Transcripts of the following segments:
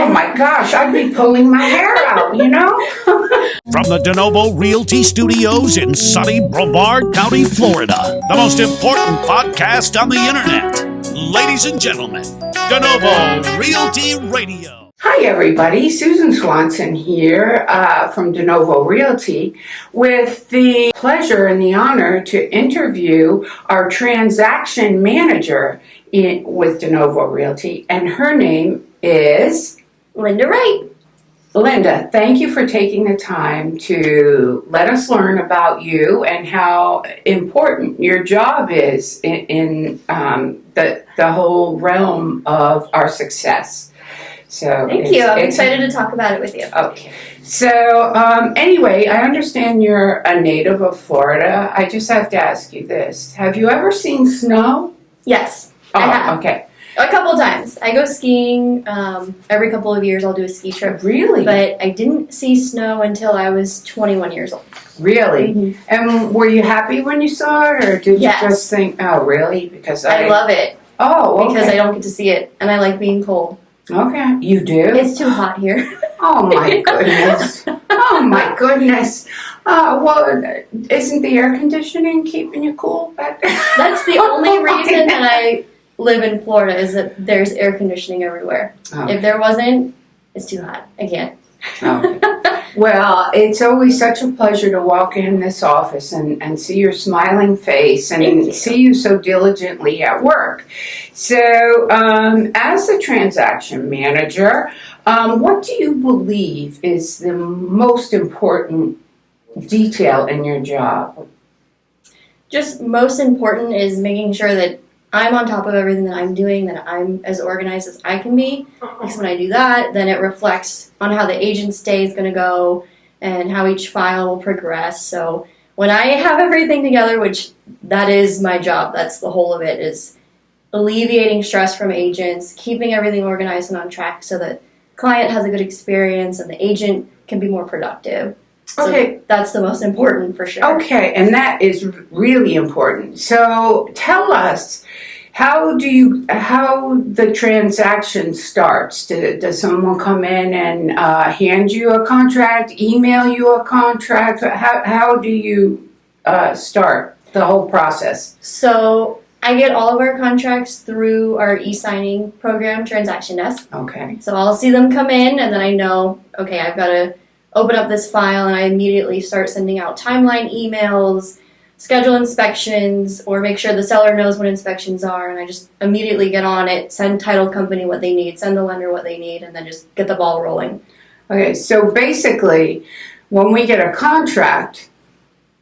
Oh my gosh, I'd be pulling my hair out, you know? From the Denovo Realty Studios in sunny Brevard County, Florida, the most important podcast on the internet. Ladies and gentlemen, Denovo Realty Radio. Hi everybody, Susan Swanson here from Denovo Realty with the pleasure and the honor to interview our transaction manager with Denovo Realty, and her name is Linda Wright. Linda, thank you for taking the time to let us learn about you and how important your job is in the whole realm of our success. So Thank you. I'm excited to talk about it with you. Okay. So anyway, I understand you're a native of Florida. I just have to ask you this. Have you ever seen snow? Yes, Oh, I have. Okay. A couple of times. I go skiing every couple of years. I'll do a ski trip. Really? But I didn't see snow until I was 21 years old. Really? Mm-hmm. And were you happy when you saw it, or did Yes. you just think, oh, really? Because I love it Oh, okay. because I don't get to see it, and I like being cold. Okay. You do? It's too hot here. Oh, my goodness. Oh, my goodness. Well, isn't the air conditioning keeping you cool back there? That's the only reason that I live in Florida is that there's air conditioning everywhere. Okay. If there wasn't, it's too hot. I can't. Okay. Well, it's always such a pleasure to walk in this office and see your smiling face Thank and you. see you so diligently at work. So, as a transaction manager, what do you believe is the most important detail in your job? Just most important is making sure that I'm on top of everything that I'm doing, that I'm as organized as I can be. Because when I do that, then it reflects on how the agent's day is going to go and how each file will progress. So when I have everything together, which that is my job, that's the whole of it, is alleviating stress from agents, keeping everything organized and on track so that client has a good experience and the agent can be more productive. So Okay. that's the most important for sure. Okay, and that is really important. So tell us, how the transaction starts? Does someone come in and hand you a contract, email you a contract? How do you start the whole process? So I get all of our contracts through our e-signing program, Transaction Desk. Okay. So I'll see them come in, and then I know, okay, I've got to open up this file, and I immediately start sending out timeline emails, schedule inspections, or make sure the seller knows what inspections are, and I just immediately get on it, send title company what they need, send the lender what they need, and then just get the ball rolling. Okay, so basically, when we get a contract,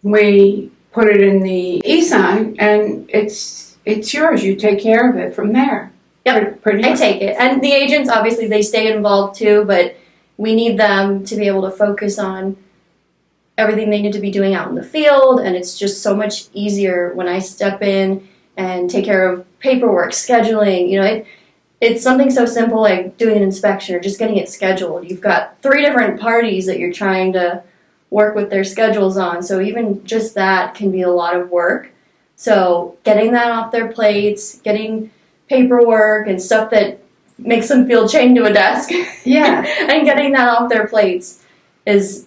we put it in the e-sign, and it's yours. You take care of it from there. Yep, Pretty I much. take it. And the agents, obviously, they stay involved too, but we need them to be able to focus on everything they need to be doing out in the field, and it's just so much easier when I step in and take care of paperwork, scheduling. You know, it's something so simple like doing an inspection or just getting it scheduled. You've got 3 different parties that you're trying to work with their schedules on, so even just that can be a lot of work. So getting that off their plates, getting paperwork and stuff that makes them feel chained to a desk. Yeah. And getting that off their plates is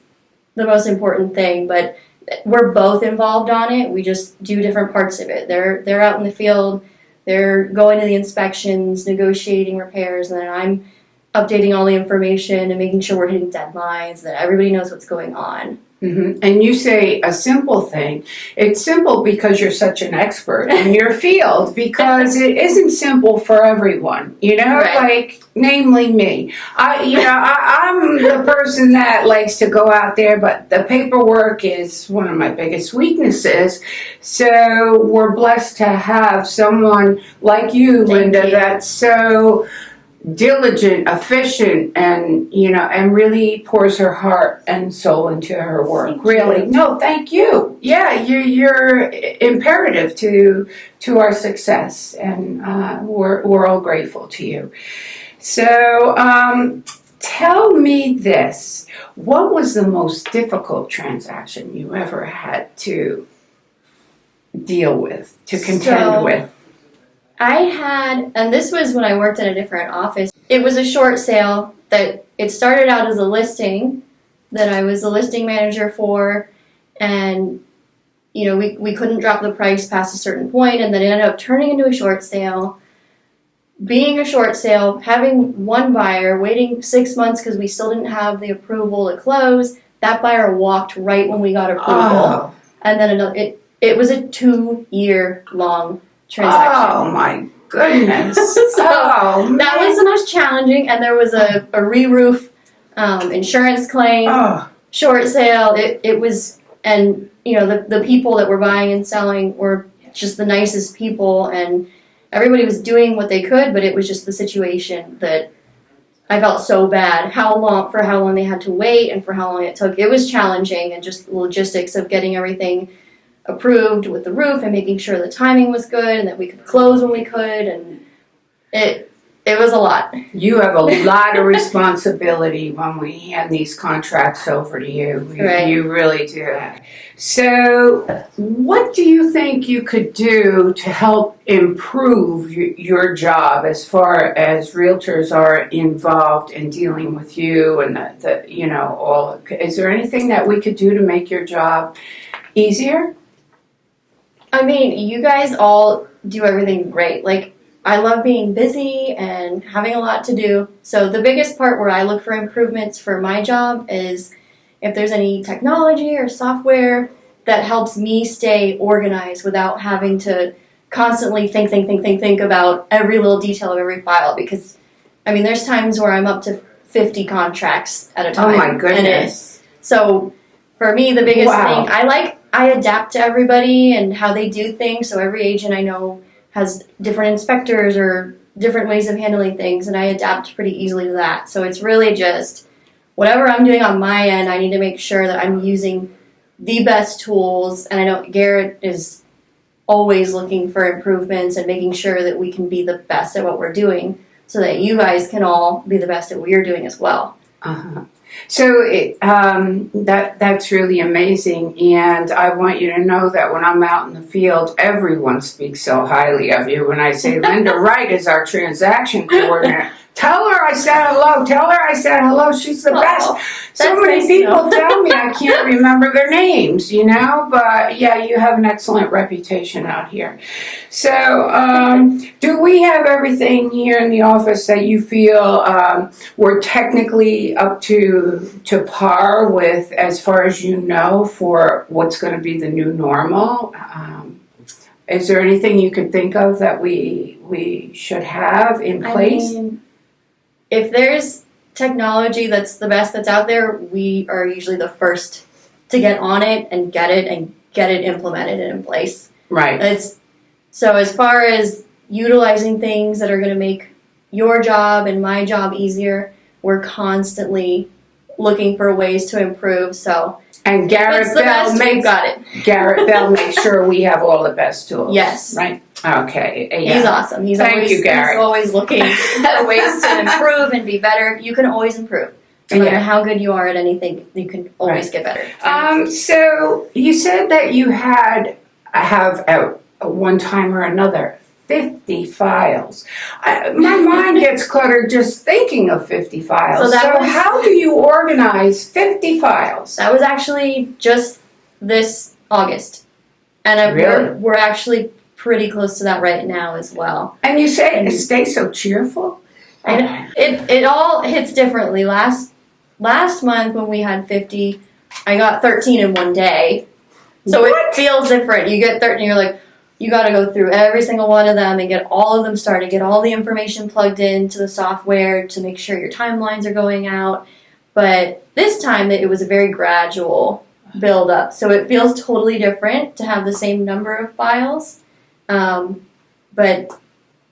the most important thing. But we're both involved on it. We just do different parts of it. They're out in the field. They're going to the inspections, negotiating repairs, and then I'm updating all the information and making sure we're hitting deadlines, that everybody knows what's going on. Mm-hmm. And you say a simple thing. It's simple because you're such an expert in your field, because it isn't simple for everyone, you know, Right. like namely me. I'm the person that likes to go out there, but the paperwork is one of my biggest weaknesses. So we're blessed to have someone like you, Thank Linda, you. that's so diligent, efficient, and really pours her heart and soul into her work. Thank really, you. no, thank you. Yeah, you're imperative to our success, and we're all grateful to you. So, tell me this: what was the most difficult transaction you ever had to deal with, to contend with? I had, and this was when I worked in a different office, it was a short sale that it started out as a listing that I was the listing manager for, and we couldn't drop the price past a certain point, and then it ended up turning into a short sale. Being a short sale, having one buyer, waiting 6 months because we still didn't have the approval to close, that buyer walked right when we got approval. Oh. And then it was a 2-year long transaction. Oh my goodness. So oh, that was the most challenging, and there was a re-roof insurance claim, short sale. It was, and the people that were buying and selling were just the nicest people, and everybody was doing what they could, but it was just the situation that I felt so bad. For how long they had to wait and for how long it took. It was challenging, and just the logistics of getting everything approved with the roof and making sure the timing was good and that we could close when we could, and it was a lot. You have a lot of responsibility when we hand these contracts over to you. Right. You really do. So, what do you think you could do to help improve your job as far as realtors are involved in dealing with you and all? Is there anything that we could do to make your job easier? I mean, you guys all do everything great. Like, I love being busy and having a lot to do. So the biggest part where I look for improvements for my job is if there's any technology or software that helps me stay organized without having to constantly think about every little detail of every file. Because, I mean, there's times where I'm up to 50 contracts at a time. Oh my goodness. So for me, the biggest Wow. thing, I adapt to everybody and how they do things. So every agent I know has different inspectors or different ways of handling things, and I adapt pretty easily to that. So it's really just whatever I'm doing on my end, I need to make sure that I'm using the best tools. And I know Garrett is always looking for improvements and making sure that we can be the best at what we're doing so that you guys can all be the best at what you're doing as well. Uh-huh. So that's really amazing, and I want you to know that when I'm out in the field, everyone speaks so highly of you. When I say Linda Wright is our transaction coordinator, tell her I said hello. Tell her I said hello. She's the best. So many people tell me I can't remember their names, but yeah, you have an excellent reputation out here. So, do we have everything here in the office that you feel we're technically up to par with, as far as for what's going to be the new normal? Is there anything you could think of that we should have in place? I mean, if there's technology that's the best that's out there, we are usually the first to get on it and get it implemented and in place. Right. So as far as utilizing things that are going to make your job and my job easier, we're constantly looking for ways to improve. So and Garrett Bell makes sure we have all the best tools. Yes. Right. Okay. Yeah. He's awesome. He's always looking at ways to improve and be better. You can always improve. No matter how good you are at anything, you can always get better. So you said that you have at one time or another 50 files. My mind gets cluttered just thinking of 50 files. So how do you organize 50 files? That was actually just this August. And we're actually pretty close to that right now as well. And you say it stays so cheerful? It all hits differently. Last month when we had 50, I got 13 in one day. So It feels different. You get 13, you're like, you got to go through every single one of them and get all of them started, get all the information plugged into the software to make sure your timelines are going out. But this time it was a very gradual build up. So it feels totally different to have the same number of files. But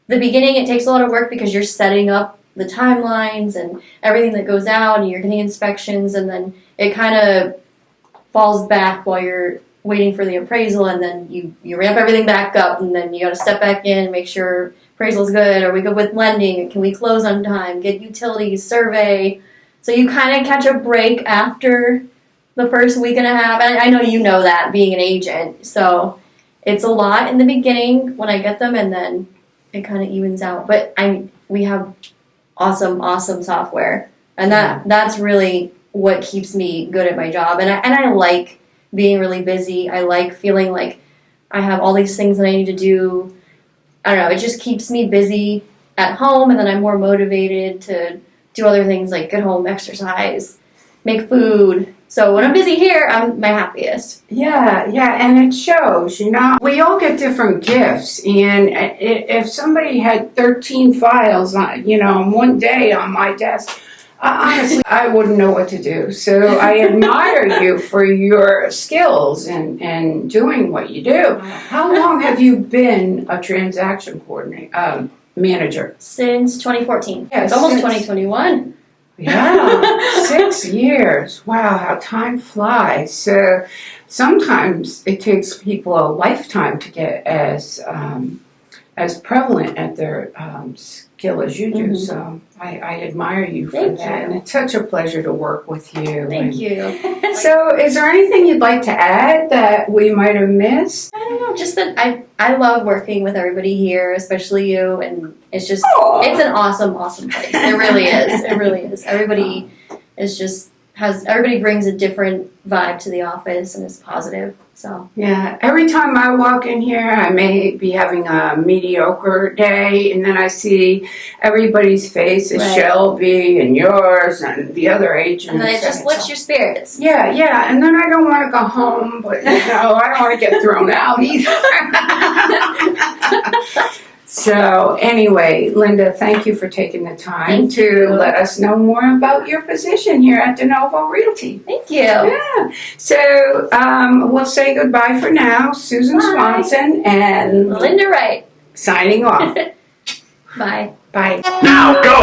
the beginning, it takes a lot of work because you're setting up the timelines and everything that goes out, and you're getting inspections, and then it kind of falls back while you're waiting for the appraisal, and then you ramp everything back up, and then you got to step back in and make sure appraisal's good. Are we good with lending? Can we close on time? Get utilities, survey. So you kind of catch a break after the first week and a half. And I know you know that, being an agent. So it's a lot in the beginning when I get them, and then it kind of evens out. But we have awesome software, and that's really what keeps me good at my job. And I like being really busy. I like feeling like I have all these things that I need to do. I don't know, it just keeps me busy at home, and then I'm more motivated to do other things like get home, exercise, make food. So when I'm busy here, I'm my happiest. Yeah, and it shows, We all get different gifts, and if somebody had 13 files on, one day on my desk, honestly, I wouldn't know what to do. So I admire you for your skills and doing what you do. How long have you been a transaction coordinator, manager? Since 2014. Yeah, it's almost 2021. Yeah, 6 years. Wow, how time flies. So sometimes it takes people a lifetime to get as prevalent at their skill as you do. So I admire you for Thank that. you. And it's such a pleasure to work with you. Thank you. So is there anything you'd like to add that we might have missed? I don't know, just that I love working with everybody here, especially you, and it's just, it's an awesome place. It really is. It really is. Everybody is just, everybody brings a different vibe to the office, and it's positive, so. Yeah, every time I walk in here, I may be having a mediocre day, and then I see everybody's faces, Right. Shelby and yours and the other agents. And then it just lifts your spirits. Yeah, and then I don't want to go home, but I don't want to get thrown out either. So anyway, Linda, thank you for taking the time Thank to you. let us know more about your position here at Denovo Realty. Thank you. Yeah. So we'll say goodbye for now. Susan Bye. Swanson and Linda Wright. signing off. Bye. Bye. Now go!